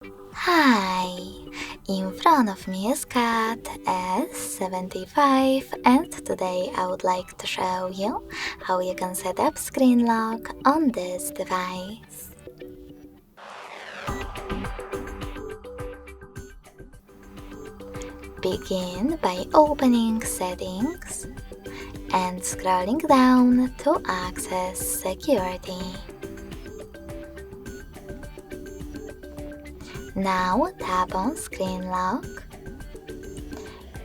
Hi! In front of me is CAT S75 and today I would like to show you how you can set up screen lock on this device. Begin by opening Settings and scrolling down to access Security. Now tap on Screen Lock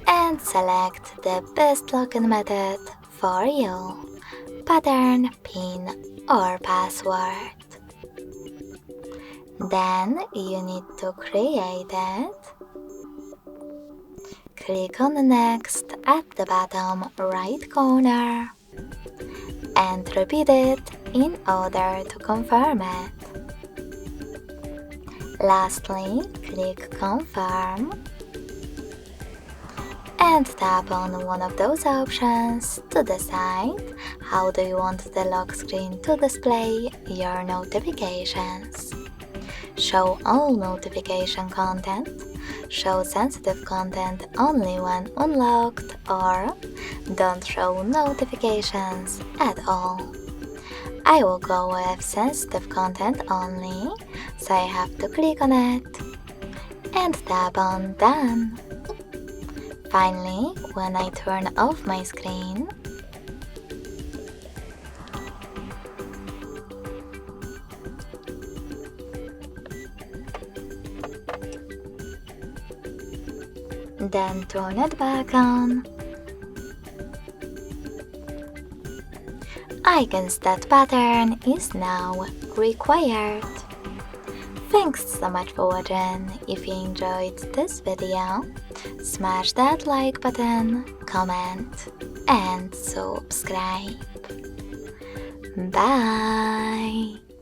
and select the best login method for you, pattern, PIN or password. Then you need to create it. Click on Next at the bottom right corner and repeat it in order to confirm it. Lastly, click Confirm and tap on one of those options to decide how do you want the lock screen to display your notifications. Show all notification content, show sensitive content only when unlocked, or don't show notifications at all. I will go with sensitive content only, so I have to click on it and tap on Done. Finally, when I turn off my screen, then turn it back on, icons that pattern is now required. Thanks so much for watching. If you enjoyed this video, smash that like button, comment and subscribe. Bye!